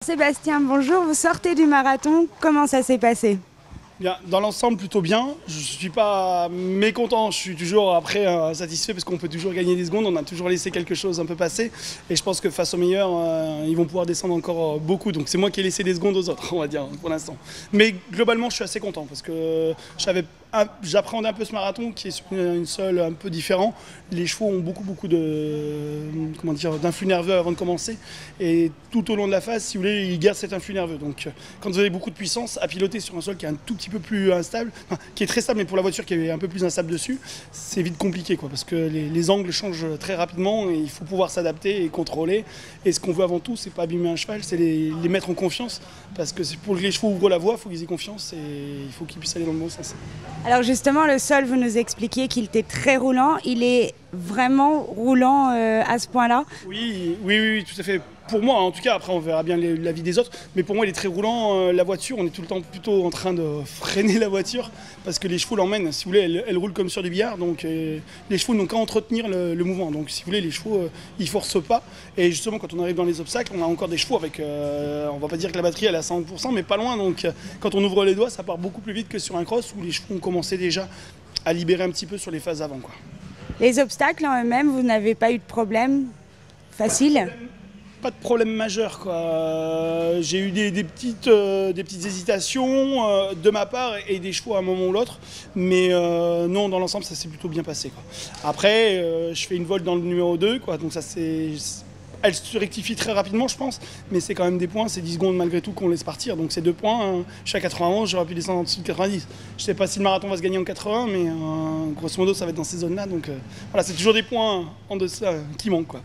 Sébastien, bonjour, vous sortez du marathon, comment ça s'est passé? Bien, dans l'ensemble, plutôt bien. Je ne suis pas mécontent, je suis toujours après satisfait parce qu'on peut toujours gagner des secondes. On a toujours laissé quelque chose un peu passer. Et je pense que face aux meilleurs, ils vont pouvoir descendre encore beaucoup. Donc c'est moi qui ai laissé des secondes aux autres, on va dire, pour l'instant. Mais globalement, je suis assez content parce que j'appréhendais un peu ce marathon qui est sur une seule un peu différent. Les chevaux ont beaucoup d'influx nerveux avant de commencer. Et tout au long de la phase, si vous voulez, ils gardent cet influx nerveux. Donc quand vous avez beaucoup de puissance, à piloter sur un sol qui est un tout petit peu plus instable, enfin, qui est très stable, mais pour la voiture qui est un peu plus instable dessus, c'est vite compliqué, quoi, parce que les angles changent très rapidement et il faut pouvoir s'adapter et contrôler. Et ce qu'on veut avant tout, c'est pas abîmer un cheval, c'est les mettre en confiance, parce que pour que les chevaux ouvrent la voie, il faut qu'ils aient confiance et il faut qu'ils puissent aller dans le bon sens. Alors justement, le sol, vous nous expliquiez qu'il était très roulant. Il est vraiment roulant à ce point-là? Oui, tout à fait. Pour moi, en tout cas, après on verra bien l'avis des autres, mais pour moi il est très roulant. La voiture, on est tout le temps plutôt en train de freiner la voiture, parce que les chevaux l'emmènent, si vous voulez, elle roule comme sur du billard, donc les chevaux n'ont qu'à entretenir le mouvement. Donc si vous voulez, les chevaux, ils forcent pas. Et justement, quand on arrive dans les obstacles, on a encore des chevaux avec, on va pas dire que la batterie elle est à 100%, mais pas loin. Donc quand on ouvre les doigts, ça part beaucoup plus vite que sur un cross, où les chevaux ont commencé déjà à libérer un petit peu sur les phases avant, quoi. Les obstacles en eux-mêmes, vous n'avez pas eu de problème facile? Pas de problème majeur, quoi. J'ai eu des petites hésitations de ma part et des chevaux à un moment ou l'autre, mais non, dans l'ensemble ça s'est plutôt bien passé, quoi. Après je fais une volte dans le numéro 2, quoi, donc elle se rectifie très rapidement, je pense, mais c'est quand même des points, c'est 10 secondes malgré tout qu'on laisse partir, donc c'est 2 points, hein. Je suis à 91, j'aurais pu descendre en dessous de 90. Je sais pas si le marathon va se gagner en 80, mais grosso modo ça va être dans ces zones-là, donc voilà, c'est toujours des points en deçà qui manquent, quoi.